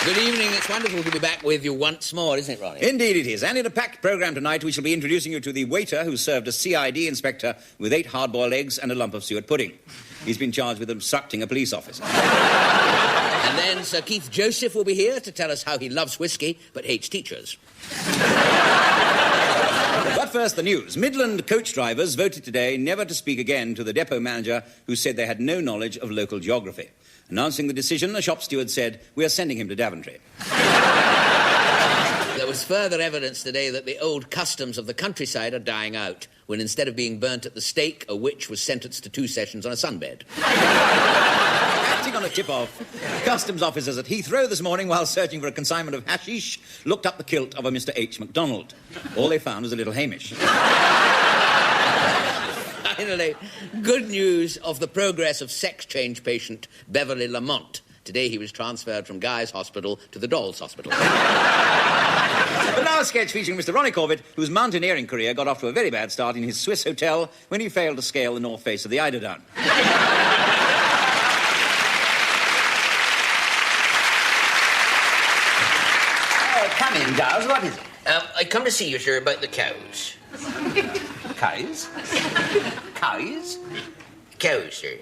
Good evening. It's wonderful to be back with you once more, isn't it, Ronnie? Indeed it is. And in a packed programme tonight, we shall be introducing you to the waiter who served a CID inspector with 8 hard-boiled eggs and a lump of suet pudding. He's been charged with obstructing a police officer. And then Sir Keith Joseph will be here to tell us how he loves whiskey but hates teachers. But first, the news. Midland coach drivers voted today never to speak again to the depot manager who said they had no knowledge of local geography. Announcing the decision, a shop steward said, "We are sending him to Daventry." There was further evidence today that the old customs of the countryside are dying out, when instead of being burnt at the stake, a witch was sentenced to 2 sessions on a sunbed. Acting on a tip-off, customs officers at Heathrow this morning, while searching for a consignment of hashish, looked up the kilt of a Mr. H. MacDonald. All they found was a little Hamish. Finally, good news of the progress of sex change patient Beverly Lamont. Today he was transferred from Guy's Hospital to the Dolls Hospital. But now a sketch featuring Mr. Ronnie Corbett, whose mountaineering career got off to a very bad start in his Swiss hotel when he failed to scale the north face of the Eiderdown. Come in, Giles. What is it? I come to see you, sir, about the cows. Cows? Cows? Cows, sir.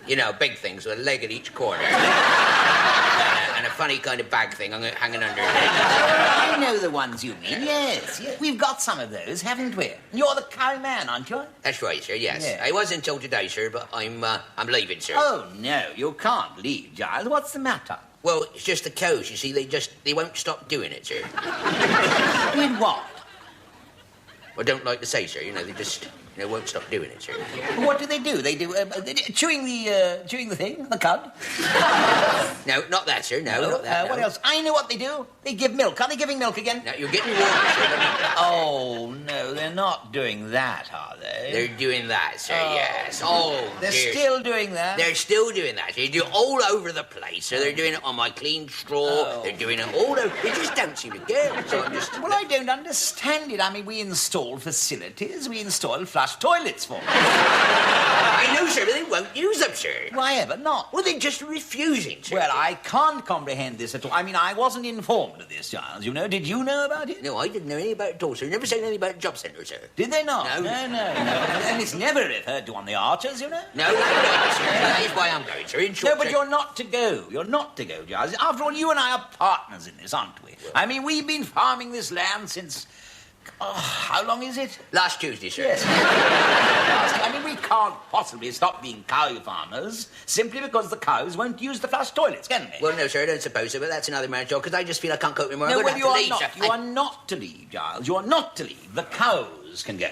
You know, big things with a leg at each corner. And a funny kind of bag thing hanging under your head. I know the ones you mean, yes. We've got some of those, haven't we? You're the cow man, aren't you? That's right, sir, yes. Yeah. I was until today, sir, but I'm leaving, sir. Oh, no, you can't leave, Giles. What's the matter? Well, it's just the cows, you see. They won't stop doing it, sir. Doing what? I don't like to say, sir. You know, they won't stop doing it, sir. What do? They do chewing the thing, the cud. No, not that, sir. No, not that. What else? I know what they do. They give milk. Are they giving milk again? No, you're getting warm, sir. Oh, no, they're not doing that, are they? They're doing that, sir, yes. Oh, they're still doing that? They're still doing that, sir. They do it all over the place, sir. They're doing it on my clean straw. Oh. They're doing it all over. They just don't seem to care. So I'm just... Well, I don't understand it. I mean, we install facilities. We install flush toilets for them. I know, sir, but they won't use them, sir. Why ever not? Well, they're just refusing, sir. Well, I can't comprehend this at all. I mean, I wasn't informed of this, Giles, you know. Did you know about it? No, I didn't know anything about it at all, sir. Never said anything about a job centre, sir. Did they not? No. And it's never referred to on the Archers, you know. No, sir. That is why I'm going, sir. In short, no, but sir... you're not to go. You're not to go, Giles. After all, you and I are partners in this, aren't we? Well, I mean, we've been farming this land since... Oh, how long is it? Last Tuesday, sir. Yes. I mean, we can't possibly stop being cow farmers simply because the cows won't use the flush toilets, can they? Well, no, sir, I don't suppose so, but that's another man's job, because I just feel I can't cope anymore. No, well, you are leave, not. Sir. You are not to leave, Giles. You are not to leave. The cows can go.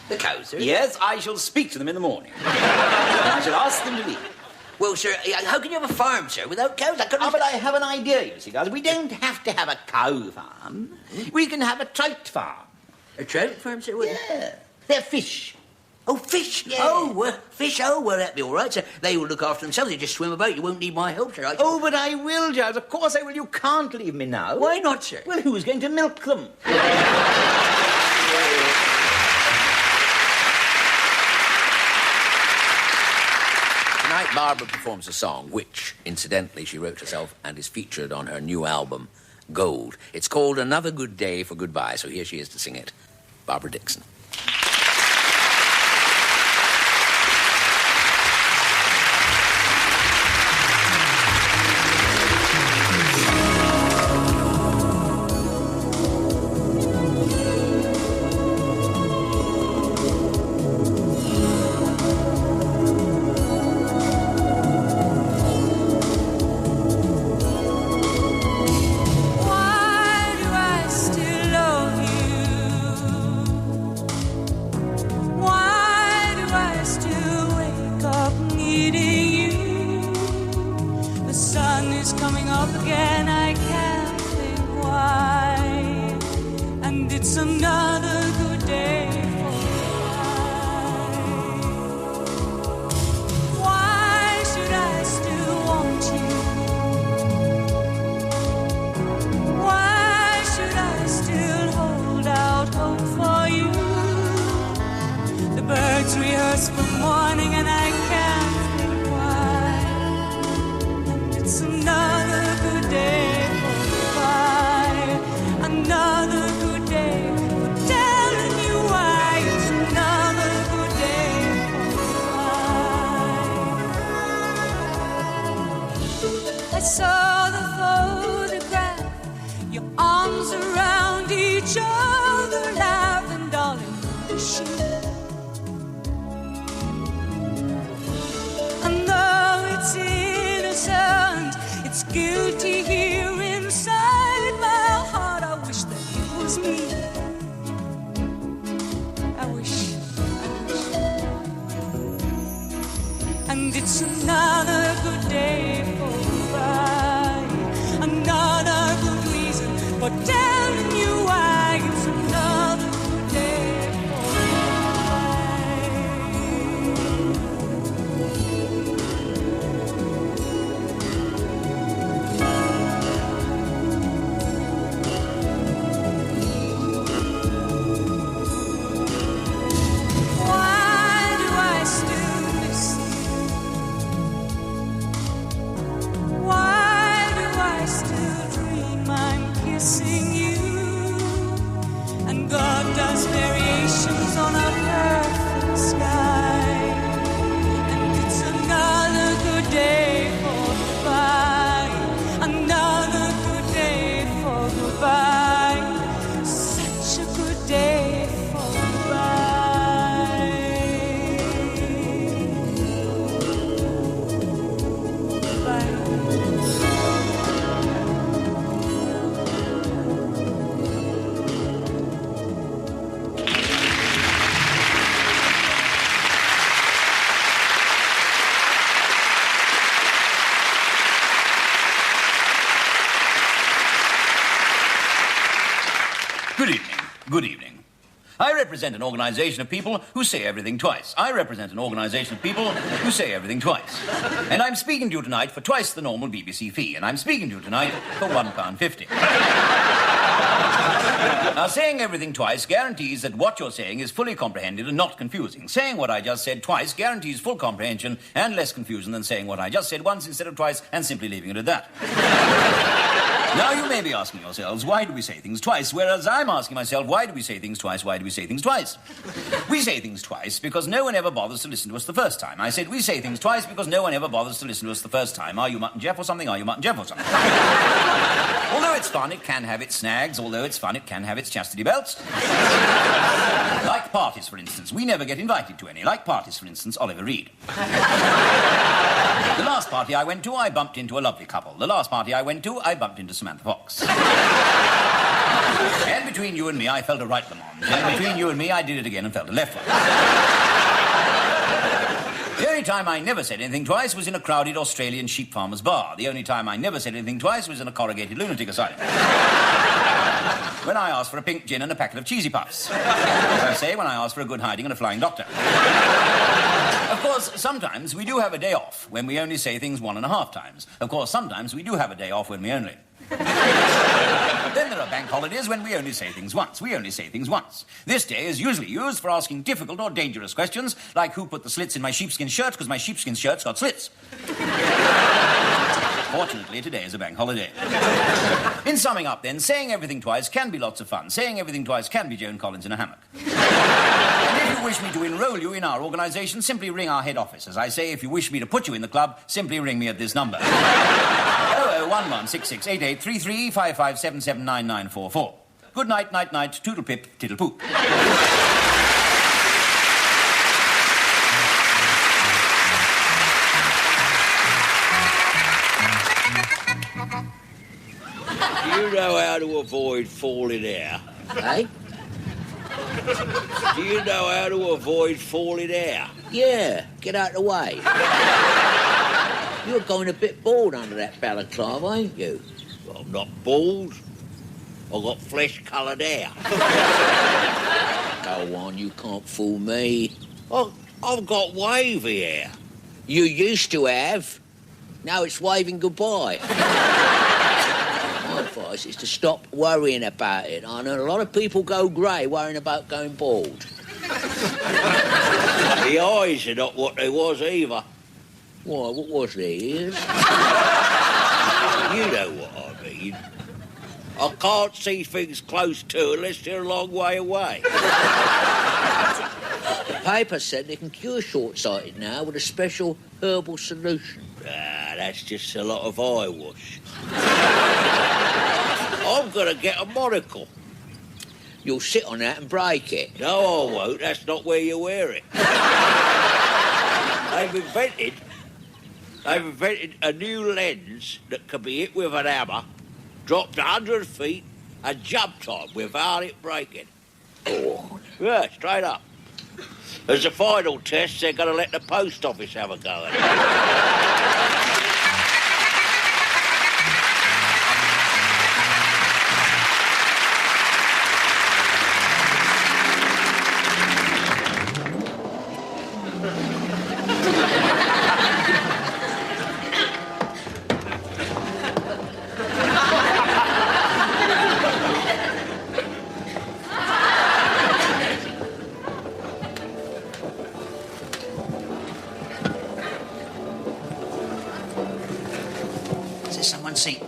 The cows, sir? Yes, I shall speak to them in the morning. I shall ask them to leave. Well, sir, how can you have a farm, sir, without cows? I couldn't... but I have an idea, you see, Giles. We don't have to have a cow farm. We can have a trout farm. A trout farm, sir? What? Yeah. They're fish. Oh, fish? Yeah. Oh, fish. Oh, well, that'd be all right, sir. They will look after themselves. They just swim about. You won't need my help, sir. Oh, but I will, Giles. Of course I will. You can't leave me now. Why not, sir? Well, who's going to milk them? Tonight, Barbara performs a song which, incidentally, she wrote herself and is featured on her new album, Gold. It's called Another Good Day for Goodbye, so here she is to sing it, Barbara Dixon. Coming up again, I can't think why. And it's another good day for why should I still want you? Why should I still hold out hope for you? The birds rehearse for morning and I can't think why. And it's another good day for saw the photograph, your arms around each other, laughing, darling, she. And though it's innocent, it's guilty here inside my heart. I wish that it was me. I wish. And it's another good day for goodbye, another good reason for telling you why. It's another good day for why do I still miss you? Why do I still dream I'm kissing you? And God does variations on a perfect sky. And it's another good day for goodbye, another good day for goodbye, such a good day for goodbye. Goodbye. Good evening. Good evening. I represent an organization of people who say everything twice. I represent an organization of people who say everything twice. And I'm speaking to you tonight for twice the normal BBC fee. And I'm speaking to you tonight for £1.50. Now, saying everything twice guarantees that what you're saying is fully comprehended and not confusing. Saying what I just said twice guarantees full comprehension and less confusion than saying what I just said once instead of twice and simply leaving it at that. Now, you may be asking yourselves, why do we say things twice? Whereas I'm asking myself, why do we say things twice? Why do we say things twice? We say things twice because no one ever bothers to listen to us the first time. I said we say things twice because no one ever bothers to listen to us the first time. Are you Mutt and Jeff or something? Are you Mutt and Jeff or something? Although it's fun, it can have its snags. Although it's fun, it can have its chastity belts. Like parties, for instance. We never get invited to any. Like parties, for instance, Oliver Reed. The last party I went to, I bumped into a lovely couple. The last party I went to, I bumped into Samantha Fox. And between you and me, I felt a right Lamont. And between you and me, I did it again and felt a left one. The only time I never said anything twice was in a crowded Australian sheep farmer's bar. The only time I never said anything twice was in a corrugated lunatic asylum. When I asked for a pink gin and a packet of cheesy puffs. As I say, when I asked for a good hiding and a flying doctor. Of course, sometimes we do have a day off when we only say things 1.5 times. Of course, sometimes we do have a day off when we only... Then there are bank holidays when we only say things once. We only say things once. This day is usually used for asking difficult or dangerous questions, like who put the slits in my sheepskin shirt because my sheepskin shirt's got slits. Fortunately, today is a bank holiday. In summing up, then, saying everything twice can be lots of fun. Saying everything twice can be Joan Collins in a hammock. And if you wish me to enroll you in our organisation, simply ring our head office. As I say, if you wish me to put you in the club, simply ring me at this number. 001166883355779944. Good night, night, night, toodle pip, tiddle poop. Do you know how to avoid falling out? Eh? Do you know how to avoid falling out? Yeah, get out of the way. You're going a bit bald under that balaclava, ain't you? Well, I'm not bald. I've got flesh-coloured hair. Go on, you can't fool me. I've got wavy hair. You used to have. Now it's waving goodbye. My advice is to stop worrying about it. I know a lot of people go grey worrying about going bald. The eyes are not what they was either. Why, what was the ears? You know what I mean. I can't see things close to unless they're a long way away. The paper said they can cure short-sighted now with a special herbal solution. That's just a lot of eyewash. I'm going to get a monocle. You'll sit on that and break it. No, I won't. That's not where you wear it. They've invented a new lens that can be hit with an hammer, dropped 100 feet, and jumped on without it breaking. Oh. Yeah, straight up. As a final test, they're going to let the post office have a go at it. Someone see.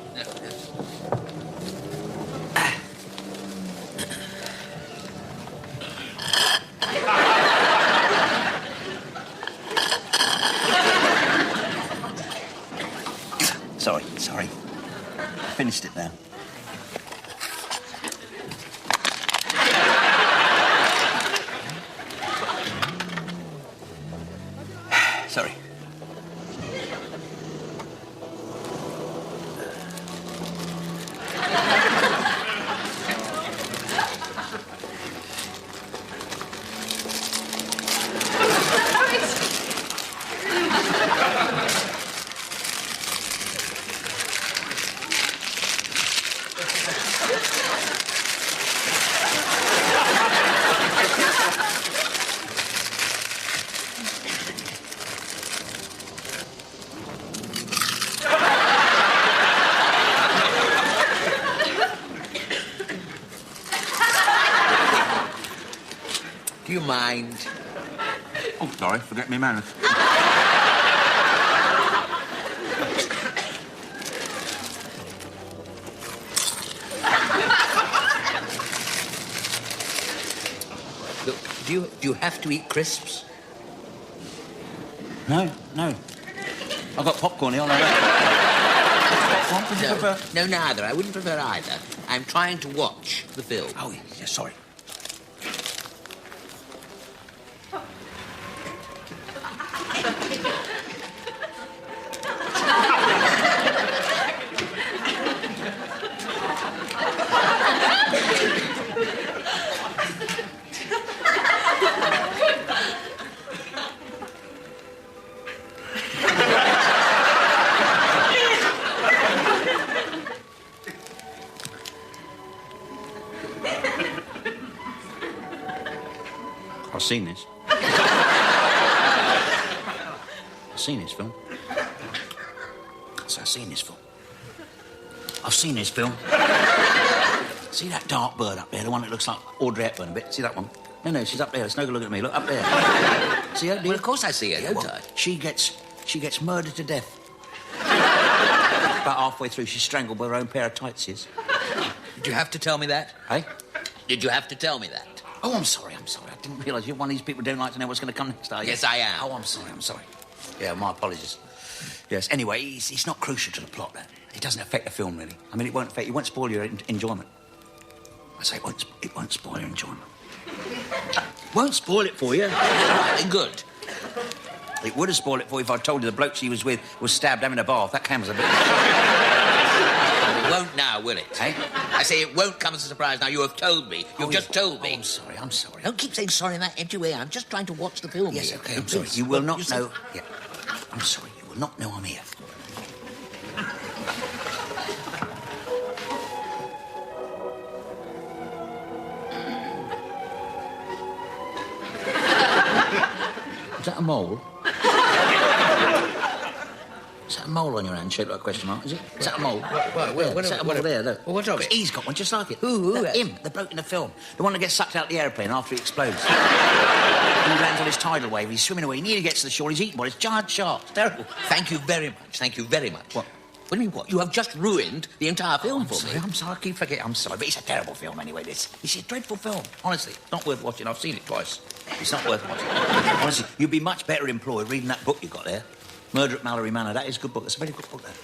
Sorry. Finished it now. Sorry. Do you mind? Oh, sorry, forget me manners. Look, do you have to eat crisps? No. I've got popcorn here, I'll have that. Popcorn, would you prefer? No, neither. I wouldn't prefer either. I'm trying to watch the film. Oh, yeah, sorry. I've seen this. I've seen this film. So I've seen this film. I've seen this film. See that dark bird up there, the one that looks like Audrey Hepburn a bit? See that one? No, she's up there. It's no good looking at me. Look, up there. See her? Well, of course I see her, don't I? She gets murdered to death. About halfway through, she's strangled by her own pair of tightses. Did you have to tell me that? Hey? Did you have to tell me that? Oh, I'm sorry. I didn't realise you're one of these people who don't like to know what's going to come next, are you? Yes, I am. Oh, I'm sorry. Yeah, my apologies. Yes, anyway, it's not crucial to the plot, that. It doesn't affect the film, really. I mean, it won't spoil your enjoyment. I say it won't spoil your enjoyment. Won't spoil it for you. Good. It would have spoiled it for you if I told you the bloke she was with was stabbed having a bath. That camera's a bit... It won't now, will it? Hey? I say it won't come as a surprise now. You have told me. You've just told me. Oh, I'm sorry. Don't keep saying sorry in that empty way. I'm just trying to watch the film. Yes, here. OK, I'm sorry. You will not know... Yeah. I'm sorry. You will not know I'm here. Is that a mole? Is that a mole on your hand shaped like a question mark, is it? Is that a mole? Is that a mole there, look? Well, what's of it? He's got one just like it. Who? Him, the bloke in the film. The one that gets sucked out the aeroplane after he explodes. He lands on his tidal wave, he's swimming away, he nearly gets to the shore, he's eaten by this giant shark. It's terrible. Thank you very much. Thank you very much. What? What do you mean, what? You have just ruined the entire film for me. I'm sorry, I keep forgetting. I'm sorry, but it's a terrible film anyway, this. It's a dreadful film. Honestly, not worth watching. I've seen it twice. It's not worth watching. Honestly, you'd be much better employed reading that book you've got there. Murder at Mallory Manor. That is a good book. It's a very good book, that.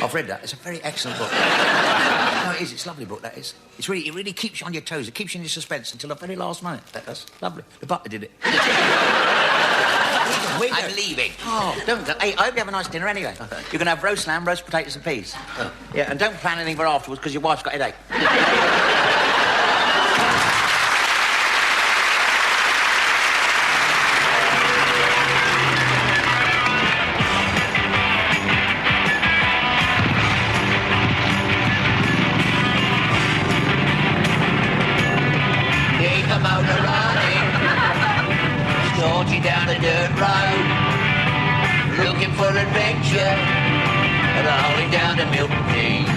I've read that. It's a very excellent book. No, it is. It's a lovely book, that is. It really keeps you on your toes. It keeps you in your suspense until the very last minute. That's lovely. The butler did it. I'm leaving. Oh, don't. Hey, I hope you have a nice dinner anyway. Okay. You can have roast lamb, roast potatoes and peas. Oh. Yeah, and don't plan anything for afterwards because your wife's got a headache. Down a dirt road, looking for adventure, and hauling down to Milton Keyes.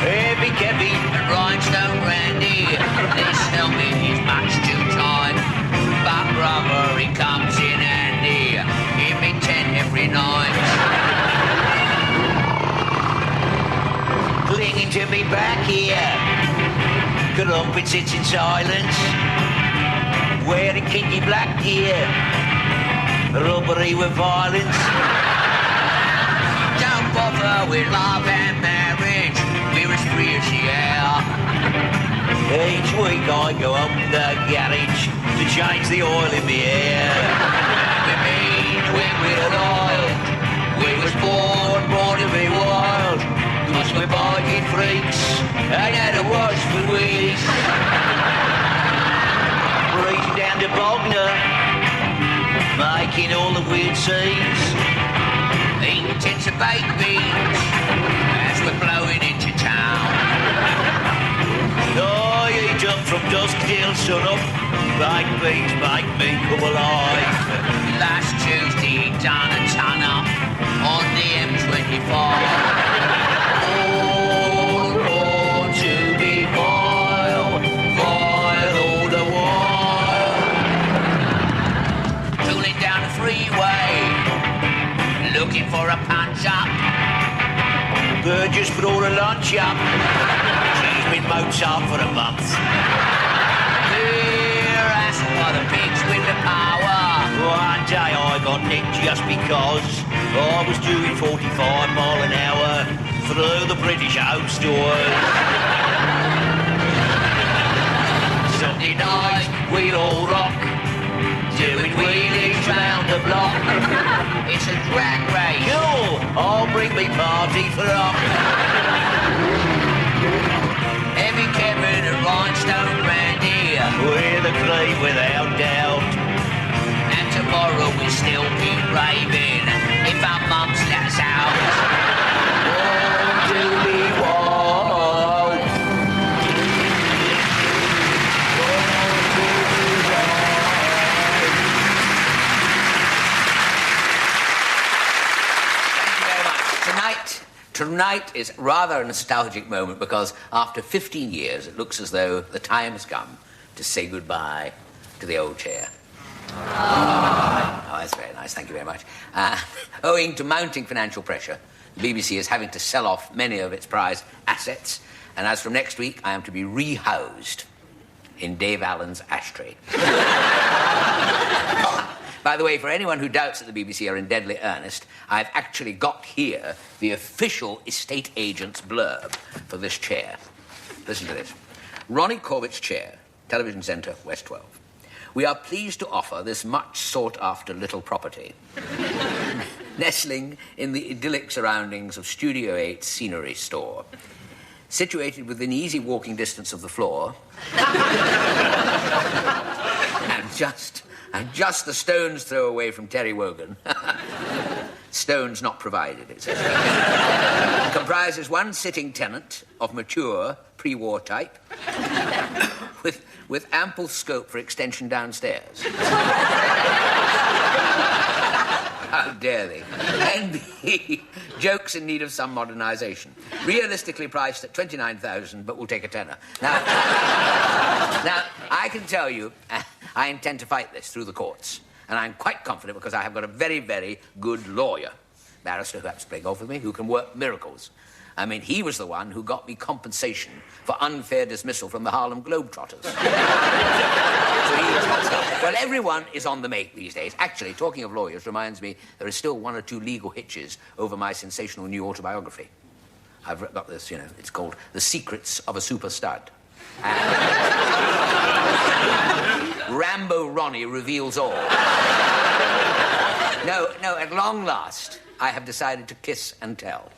Heavy Kevin and Rhinestone Randy, this helmet is much too tight, but brother, he comes in handy, give me 10 every night. Clinging to me back here, Columpin sits in silence, wearing kinky black gear, robbery with violence. Don't bother with love and marriage, we're as free as the air. Each week I go up to the garage to change the oil in the air. We mean when we're wild, we was born to be wild, 'cause we're biking freaks, ain't had a wash for weeks. Breezing down to Bognor, making all the weird scenes, eating tins of baked beans as we're blowing into town. I eat up from dusk till sunup, baked beans make me come alive. Last Tuesday done a ton up on the M25. All born to be vile, vile all the while. Tooling down the freeway, looking for a punch up. Burgess brought a lunch up. She's been Mozart for a month. Here, asked by the pigs with the power. One day I got nicked just because I was doing 45 mile an hour through the British home stores. Sunday night, we'll all rock, doing wheelies round the block. It's a drag race. Cool, I'll bring me party frock. Heavy Kevin and Rhinestone Randy, we're the cream without doubt. And tomorrow we'll still be raving if our mums let us out. Born to be wild. Born to be wild. Thank you very much. Tonight is rather a nostalgic moment because after 15 years it looks as though the time has come to say goodbye to the old chair. Oh, that's very nice. Thank you very much. Owing to mounting financial pressure, the BBC is having to sell off many of its prized assets, and as from next week, I am to be rehoused in Dave Allen's ashtray. By the way, for anyone who doubts that the BBC are in deadly earnest, I've actually got here the official estate agent's blurb for this chair. Listen to this. Ronnie Corbett's chair, Television Centre, West 12. We are pleased to offer this much sought-after little property, nestling in the idyllic surroundings of Studio 8 Scenery Store, situated within easy walking distance of the floor, and just the stone's throw away from Terry Wogan. Stones not provided, it says. It comprises one sitting tenant of mature pre-war type, with ample scope for extension downstairs. How dare they? NB, jokes in need of some modernisation. Realistically priced at $29,000, but we'll take a tenner. Now, I can tell you, I intend to fight this through the courts. And I'm quite confident because I have got a very, very good lawyer, barrister who happens to play golf with me, who can work miracles. I mean, he was the one who got me compensation for unfair dismissal from the Harlem Globetrotters. Well, everyone is on the make these days. Actually, talking of lawyers reminds me there is still 1 or 2 legal hitches over my sensational new autobiography. I've got this, you know, it's called The Secrets of a Super Stud. Rambo Ronnie reveals all. No, at long last, I have decided to kiss and tell.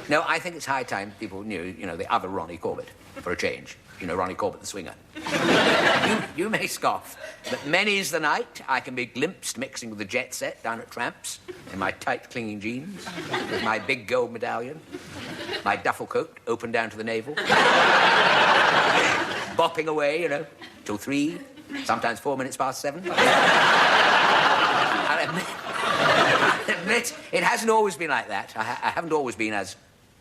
No, I think it's high time people knew, you know, the other Ronnie Corbett, for a change. You know, Ronnie Corbett, the swinger. You may scoff, but many's the night I can be glimpsed mixing with the jet set down at Tramps in my tight, clinging jeans, with my big gold medallion, my duffel coat open down to the navel, bopping away, you know, till 3, sometimes 4 minutes past 7. I admit, it hasn't always been like that. I haven't always been as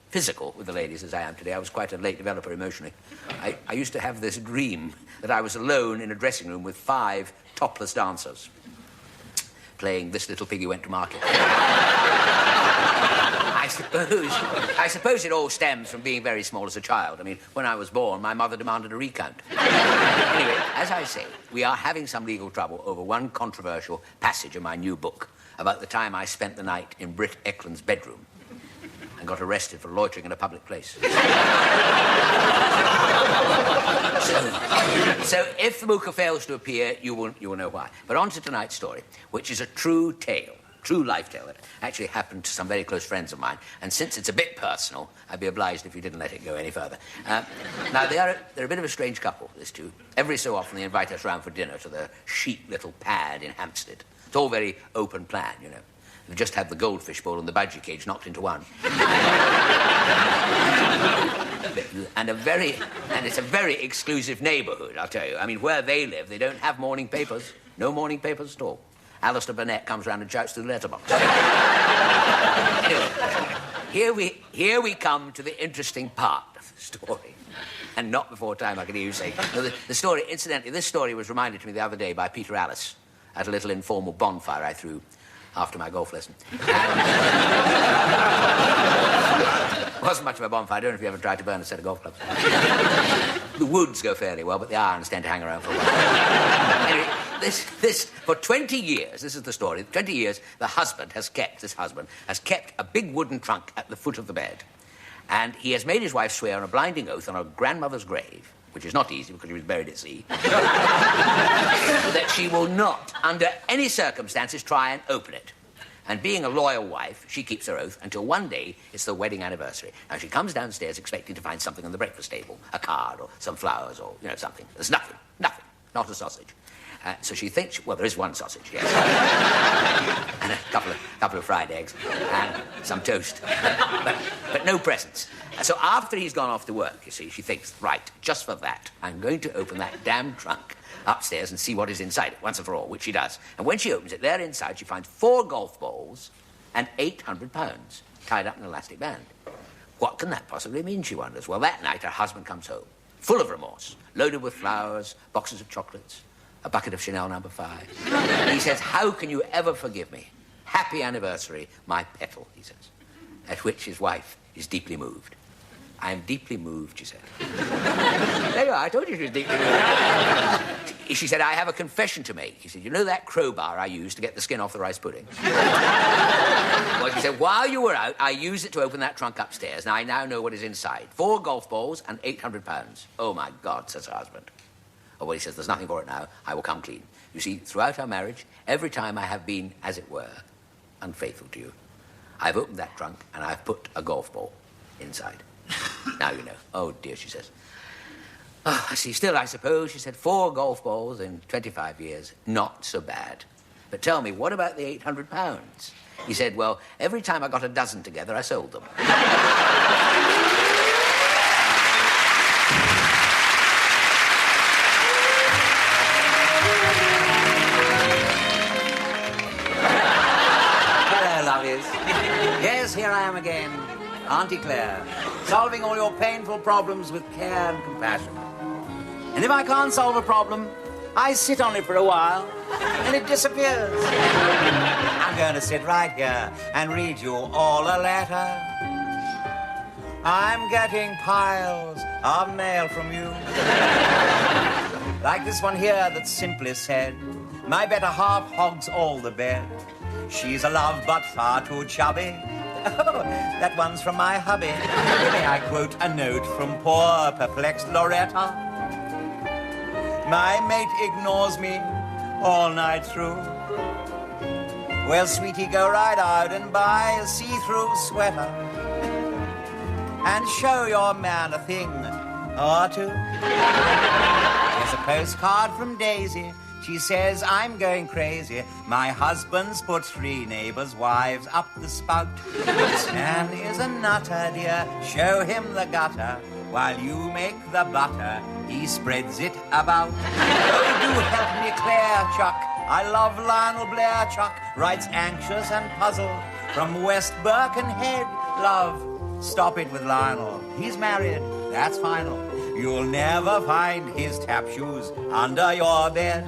physical with the ladies as I am today. I was quite a late developer emotionally. I used to have this dream that I was alone in a dressing room with 5 topless dancers playing This Little Piggy Went to Market. I suppose it all stems from being very small as a child. I mean, when I was born, my mother demanded a recount. Anyway, as I say, we are having some legal trouble over one controversial passage in my new book about the time I spent the night in Britt Eklund's bedroom and got arrested for loitering in a public place. So if the mooker fails to appear, you will know why. But on to tonight's story, which is a true tale. True life tale that actually happened to some very close friends of mine. And since it's a bit personal, I'd be obliged if you didn't let it go any further. Now, they're a bit of a strange couple, this two. Every so often they invite us round for dinner to their chic little pad in Hampstead. It's all very open plan, you know. They've just had the goldfish bowl and the budgie cage knocked into one. And it's a very exclusive neighbourhood, I'll tell you. I mean, where they live, they don't have morning papers. No morning papers at all. Alistair Burnett comes round and shouts through the letterbox. Anyway, here we come to the interesting part of the story. And not before time, I can hear you say. No, the story, incidentally, this story was reminded to me the other day by Peter Alice at a little informal bonfire I threw after my golf lesson. It wasn't much of a bonfire. I don't know if you ever tried to burn a set of golf clubs. The woods go fairly well, but the irons tend to hang around for a while. Anyway, this, for 20 years, this is the story, 20 years, this husband has kept a big wooden trunk at the foot of the bed. And he has made his wife swear on a blinding oath on her grandmother's grave, which is not easy because she was buried at sea, that she will not, under any circumstances, try and open it. And being a loyal wife, she keeps her oath until one day it's the wedding anniversary. Now, she comes downstairs expecting to find something on the breakfast table, a card or some flowers or, you know, something. There's nothing, not a sausage. So she thinks, well, there is one sausage, yes. And a couple of fried eggs and some toast. But no presents. So after he's gone off to work, you see, she thinks, right, just for that, I'm going to open that damn trunk upstairs and see what is inside it, once and for all, which she does. And when she opens it, there inside she finds 4 golf balls and £800 tied up in an elastic band. What can that possibly mean, she wonders? Well, that night her husband comes home, full of remorse, loaded with flowers, boxes of chocolates, a bucket of Chanel No. 5. He says, how can you ever forgive me? Happy anniversary, my petal, he says. At which his wife is deeply moved. I am deeply moved, she said. There you are, I told you she was deeply moved. She said, I have a confession to make. He said, you know that crowbar I used to get the skin off the rice pudding? Well, she said, while you were out, I used it to open that trunk upstairs, and I now know what is inside. 4 golf balls and £800. Oh, my God, says her husband. Oh, well, he says, there's nothing for it now. I will come clean. You see, throughout our marriage, every time I have been, as it were, unfaithful to you, I've opened that trunk and I've put a golf ball inside. Now you know. Oh, dear, she says. Oh, I see. Still, I suppose, she said, 4 golf balls in 25 years. Not so bad. But tell me, what about the £800? He said, well, every time I got a dozen together, I sold them. Yes, here I am again, Auntie Claire, solving all your painful problems with care and compassion. And if I can't solve a problem, I sit on it for a while, and it disappears. I'm going to sit right here and read you all a letter. I'm getting piles of mail from you. Like this one here that's simply said, my better half hogs all the bed. She's a love but far too chubby. Oh, that one's from my hubby. May I quote a note from poor perplexed Loretta? My mate ignores me all night through. Well, sweetie, go right out and buy a see-through sweater and show your man a thing or two. Here's a postcard from Daisy. She says, I'm going crazy. My husband's put 3 neighbors' wives up the spout. This man is a nutter, dear. Show him the gutter. While you make the butter, he spreads it about. Oh, do help me, Claire, Chuck. I love Lionel Blair, Chuck. Writes anxious and puzzled from West Birkenhead. Love, stop it with Lionel. He's married. That's final. You'll never find his tap shoes under your bed.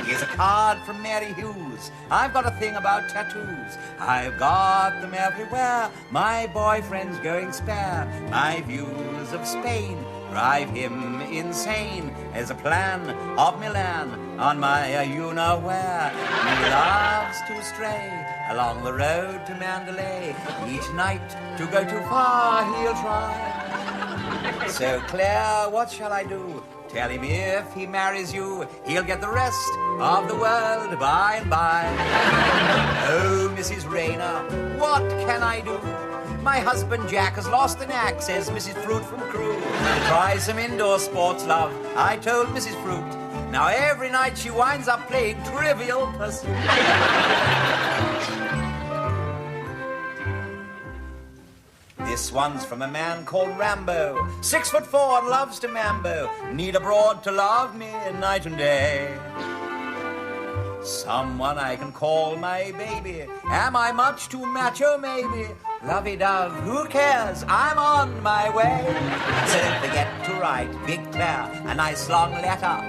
Here's a card from Mary Hughes. I've got a thing about tattoos. I've got them everywhere. My boyfriend's going spare. My views of Spain drive him insane. There's a plan of Milan on my you-know-where. He loves to stray along the road to Mandalay. Each night to go too far he'll try. So, Claire, what shall I do? Tell him if he marries you, he'll get the rest of the world by and by. Oh, Mrs. Rayner, what can I do? My husband Jack has lost the knack, says Mrs. Fruit from Crewe. Try some indoor sports, love, I told Mrs. Fruit. Now every night she winds up playing Trivial Pursuit. This one's from a man called Rambo, 6'4" and loves to mambo. Need a broad to love me night and day. Someone I can call my baby. Am I much too macho, maybe? Lovey-dove, who cares? I'm on my way. So don't forget to write Big Claire a nice long letter.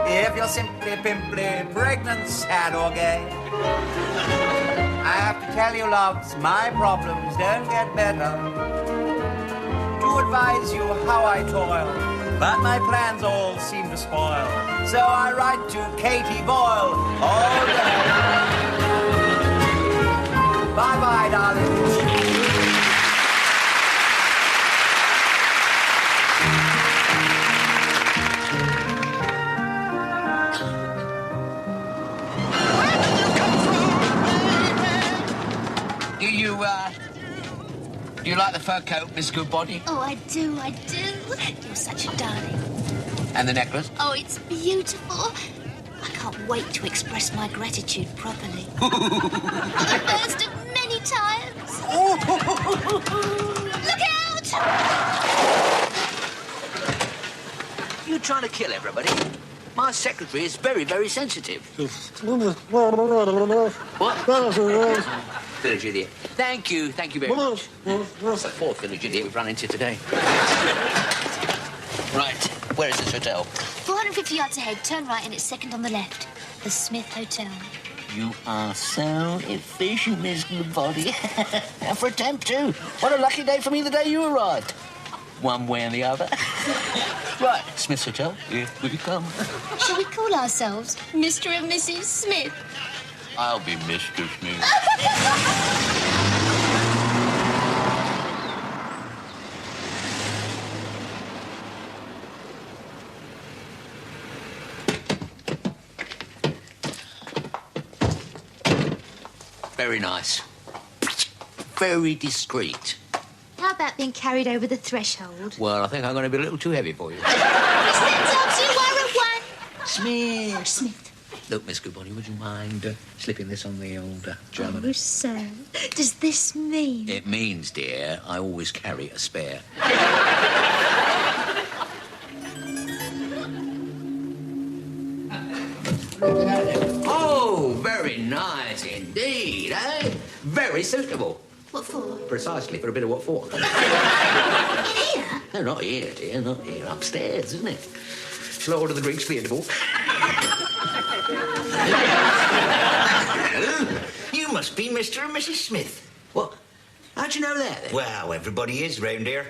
If you're simply pimply, pregnant, sad or gay. I have to tell you, loves, my problems don't get better. To advise you how I toil, but my plans all seem to spoil. So I write to Katie Boyle all day. Bye-bye, darling. Do you like the fur coat, Miss Goodbody? Oh, I do. You're such a darling. And the necklace? Oh, it's beautiful. I can't wait to express my gratitude properly. The first of many times. Look out! You trying to kill everybody? My secretary is very, very sensitive. What? Village idiot. Thank you very much. That's the 4th village idiot we've run into today. Right, where is this hotel? 450 yards ahead, turn right and it's second on the left. The Smith Hotel. You are so efficient, Miss Goodbody. And for a temp, too. What a lucky day for me the day you arrived. One way and the other. Right, Smith's Hotel, here we come. Shall we call ourselves Mr. and Mrs. Smith? I'll be Mr. Smith. Very nice. Very discreet. How about being carried over the threshold? Well, I think I'm going to be a little too heavy for you. Smith. Smith. Look, Miss Goodbody, would you mind slipping this on the old German? Oh, so, does this mean? It means, dear, I always carry a spare. Oh, very nice indeed, eh? Very suitable. What for? Precisely, for a bit of what for. Here? No, not here, dear, not here. Upstairs, isn't it? Shall I order the drinks theatre book? You must be Mr. and Mrs. Smith. What? How'd you know that, then? Well, everybody is round here.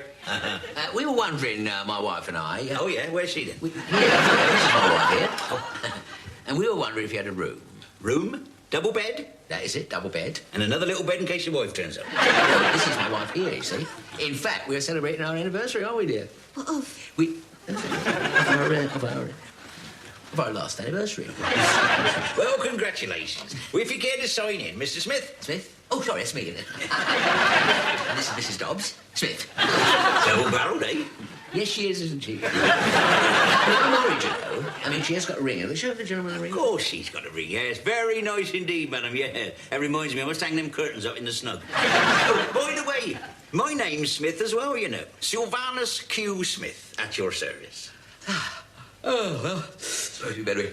We were wondering, my wife and I... Oh, yeah? Where's she, then? This is my wife here. And we were wondering if you had a room. Room? Double bed? That is it, double bed. And another little bed in case your wife turns up. This is my wife here, you see. In fact, we're celebrating our anniversary, aren't we, dear? What of? Of our last anniversary. Well, congratulations. Well, if you care to sign in, Mr. Smith. Smith? Oh, sorry, that's me, isn't it? And this is Mrs. Dobbs. Smith. Double-barreled, eh? Yes, she is, isn't she? I'm married, you know. I mean, she has got a ring. Have you shown the gentleman the ring? Of course she's got a ring, yes. Very nice indeed, madam, yeah. That reminds me, I must hang them curtains up in the snug. Oh, by the way, my name's Smith as well, you know. Sylvanus Q. Smith, at your service. Oh, well, suppose we better be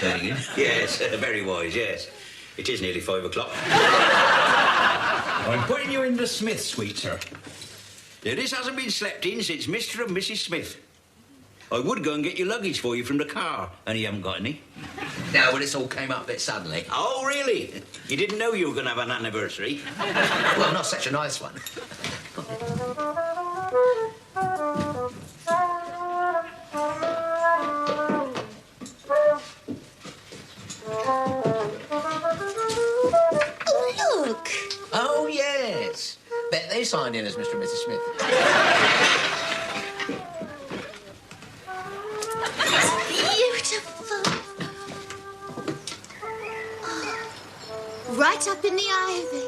turning in. Yes, very wise, yes. It is nearly 5 o'clock. I'm putting you in the Smith suite, sir. Now, this hasn't been slept in since Mr. and Mrs. Smith. I would go and get your luggage for you from the car, and you haven't got any. No, well, this all came up a bit suddenly. Oh, really? You didn't know you were going to have an anniversary? Well, not such a nice one. Oh, look. Oh, yes. Bet they signed in as Mr. and Mrs. Smith. Beautiful. Oh, right up in the ivy.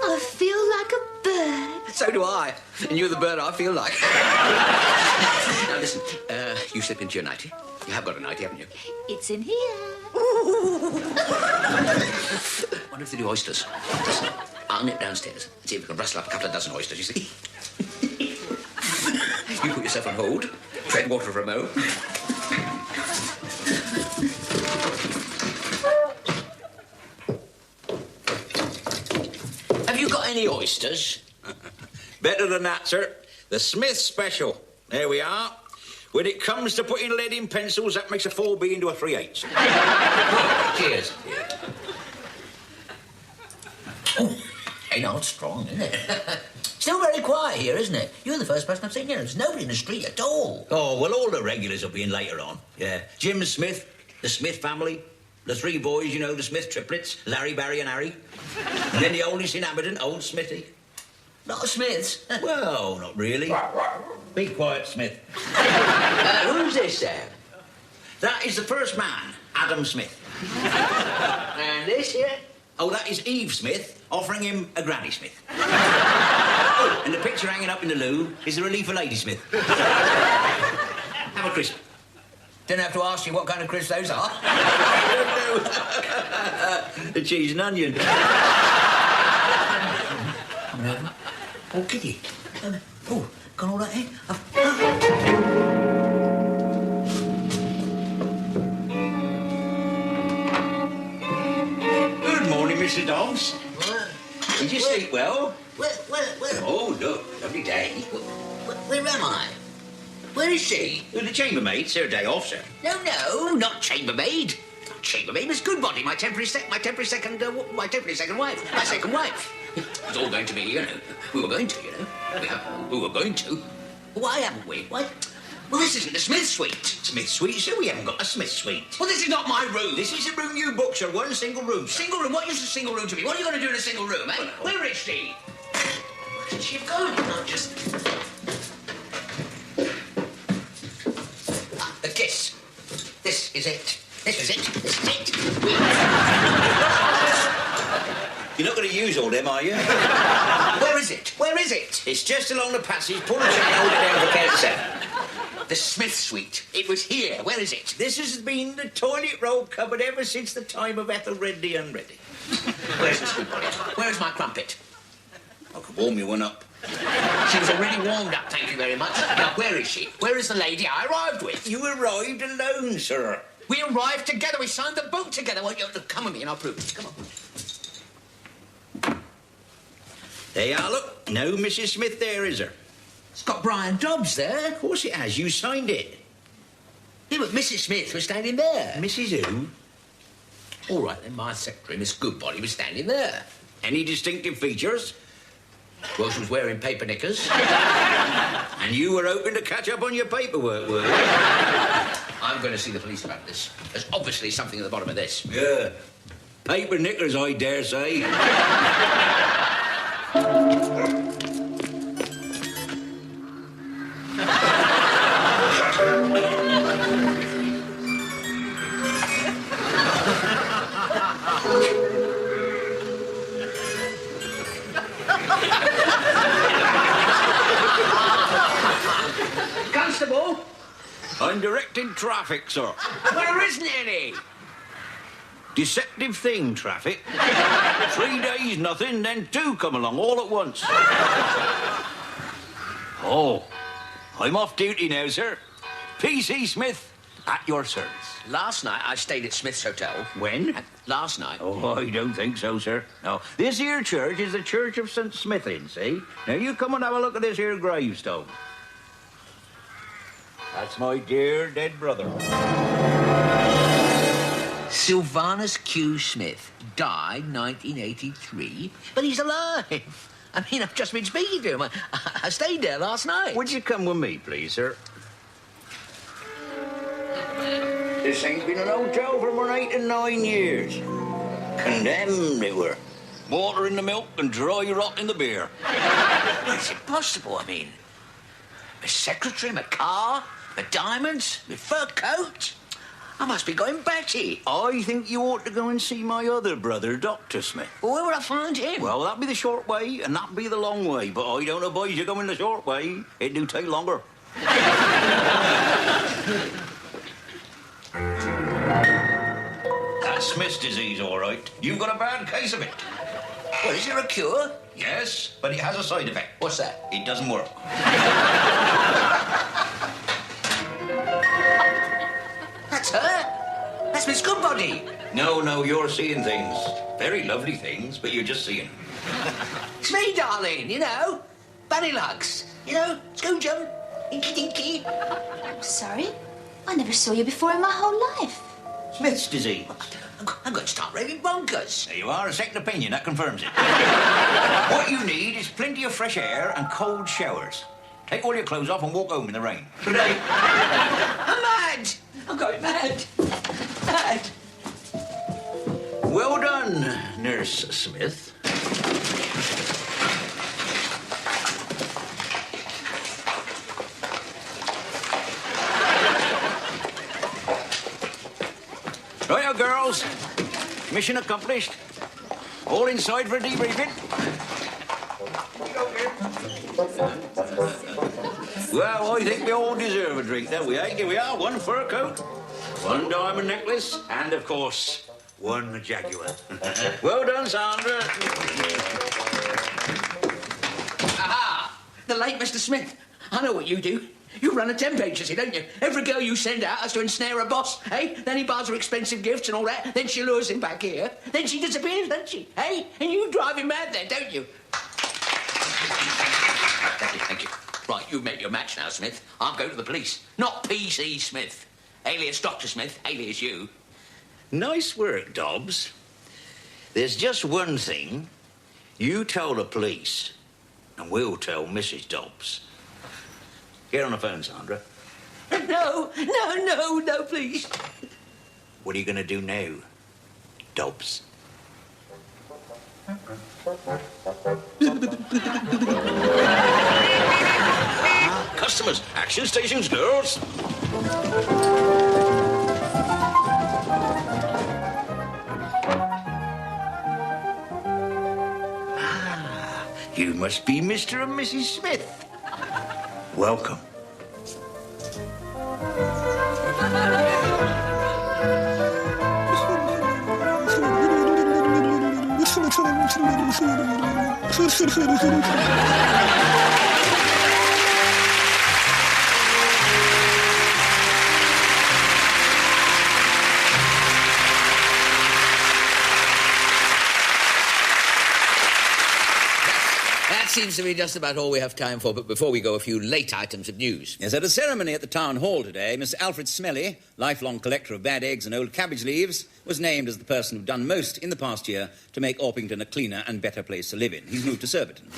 I feel like a bird. So do I. And you're the bird I feel like. Now, listen, you slip into your nightie. You have got a nightie, haven't you? It's in here. Wonder if they do oysters. Listen, I'll nip downstairs and see if we can rustle up a couple of dozen oysters, you see. You put yourself on hold, tread water for a mo. Have you got any oysters? Better than that, sir. The Smith Special. There we are. When it comes to putting lead in pencils, that makes a 4B into a 3/8. Cheers. Oh, ain't old strong, isn't it? Still very quiet here, isn't it? You're the first person I've seen here. There's nobody in the street at all. Oh, well, all the regulars will be in later on. Yeah. Jim Smith, the Smith family, the 3 boys, you know, the Smith triplets, Larry, Barry and Harry. And then the oldest inhabitant, old Smithy. Not a Smiths. Well, not really. Be quiet, Smith. Who's this, Sam? That is the first man, Adam Smith. And this here? Oh, that is Eve Smith offering him a Granny Smith. Oh, and the picture hanging up in the loo is the relief for Lady Smith. Have a crisp. Didn't have to ask you what kind of crisps those are. The cheese and onion. Oh, kitty. Oh, got all that in? Good morning, Mr. Dobbs. Did you sleep well? Where? Oh, look, lovely day. Where am I? Where is she? The chambermaid's her day off, sir. No, not chambermaid. Chambermaid, Miss Goodbody, my temporary second wife. My second wife. It's all going to be, you know. We were going to, you know. We were going to. Why haven't we? Why? Well, this isn't the Smith suite. Smith suite, sir? We haven't got a Smith suite. Well, this is not my room. This is the room you booked, sir. One single room. Single room? What use is a single room to me? What are you going to do in a single room, eh? Where is she? Where did she have gone? Not just... The kiss. This is it. You're not going to use all them, are you? Where is it? It's just along the passage. Pull the chain, hold it down for count 7. The Smith suite. It was here. Where is it? This has been the toilet roll cupboard ever since the time of Ethelred the Unready. Where's Miss Goodbody? Where's my crumpet? I could warm you one up. She was already warmed up, thank you very much. Now, where is she? Where is the lady I arrived with? You arrived alone, sir. We arrived together. We signed the boat together. Well, come with me and I'll prove it. Come on. There you are, look. No Mrs. Smith there, is there? It's got Brian Dobbs there. Of course it has. You signed it. Yeah, but Mrs. Smith was standing there. Mrs. who? All right, then, my secretary, Miss Goodbody, was standing there. Any distinctive features? Well, she was wearing paper knickers. And you were hoping to catch up on your paperwork, were you? I'm going to see the police about this. There's obviously something at the bottom of this. Yeah. Paper knickers, I dare say. Constable? I'm directing traffic, sir. Well, there isn't any. Deceptive thing, traffic. 3 days, nothing, then 2 come along all at once. Oh, I'm off duty now, sir. P.C. Smith, at your service. Last night I stayed at Smith's Hotel. When? Last night. Oh, I don't think so, sir. No, this here church is the Church of St. Smithin, see? Now, you come and have a look at this here gravestone. That's my dear dead brother. Sylvanus Q. Smith died 1983, but he's alive. I mean, I've just been speaking to him. I stayed there last night. Would you come with me, please, sir? This thing's been an hotel for more than 8 and 9 years. Condemned, they were. Water in the milk and dry rot in the beer. It's impossible, I mean. My secretary, my car, my diamonds, my fur coat. I must be going batty. I think you ought to go and see my other brother, Dr. Smith. Well, where would I find him? Well, that'd be the short way, and that'd be the long way. But I don't advise you going the short way. It do take longer. That's Smith's disease, all right. You've got a bad case of it. Well, is there a cure? Yes, but it has a side effect. What's that? It doesn't work. That's her. That's Miss Goodbody. No, you're seeing things. Very lovely things, but you're just seeing. It's me, darling, you know. Bunny lugs. You know, Scoojum, Inky Dinky. I'm sorry. I never saw you before in my whole life. Smith's disease. I'm going to start raving bonkers. There you are, a second opinion. That confirms it. What you need is plenty of fresh air and cold showers. Take all your clothes off and walk home in the rain. Today. I'm mad. I'm going mad. Mad. Well done, Nurse Smith. Right, girls. Mission accomplished. All inside for a debriefing. Well, I think we all deserve a drink, don't we, eh? Here we are, 1 fur coat, 1 diamond necklace, and, of course, 1 Jaguar. Well done, Sandra. Aha! The late Mr. Smith. I know what you do. You run a temp agency, don't you? Every girl you send out has to ensnare a boss, eh? Then he buys her expensive gifts and all that. Then she lures him back here. Then she disappears, doesn't she? Eh? And you drive him mad then, don't you? Thank you. Right, you make your match now, Smith. I'm going to the police. Not P.C. Smith. Alias Dr. Smith, alias you. Nice work, Dobbs. There's just one thing. You tell the police, and we'll tell Mrs. Dobbs. Get on the phone, Sandra. No, please. What are you going to do now, Dobbs? Customers, action stations, girls. You must be Mr. and Mrs. Smith. Welcome. That seems to be just about all we have time for, but before we go, a few late items of news. Yes, at a ceremony at the town hall today, Mr. Alfred Smelly, lifelong collector of bad eggs and old cabbage leaves, was named as the person who'd done most in the past year to make Orpington a cleaner and better place to live in. He's moved to Surbiton.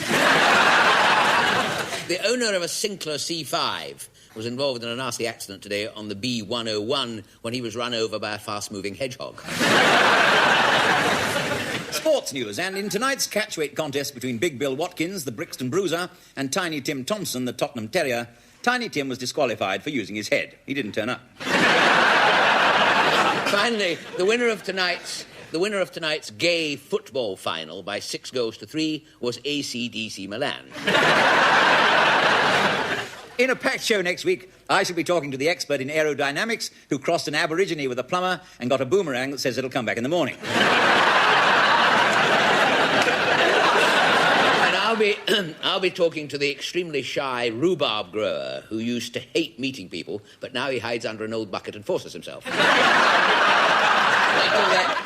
The owner of a Sinclair C5 was involved in a nasty accident today on the B101 when he was run over by a fast-moving hedgehog. Sports news, and in tonight's catchweight contest between Big Bill Watkins, the Brixton Bruiser, and Tiny Tim Thompson, the Tottenham Terrier, Tiny Tim was disqualified for using his head. He didn't turn up. Finally, the winner of tonight's gay football final by 6-3 was AC/DC Milan. In a packed show next week, I shall be talking to the expert in aerodynamics who crossed an Aborigine with a plumber and got a boomerang that says it'll come back in the morning. And I'll be talking to the extremely shy rhubarb grower who used to hate meeting people, but now he hides under an old bucket and forces himself.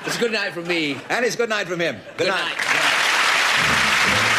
It's a good night from me. And it's good night from him. Good night. Good night.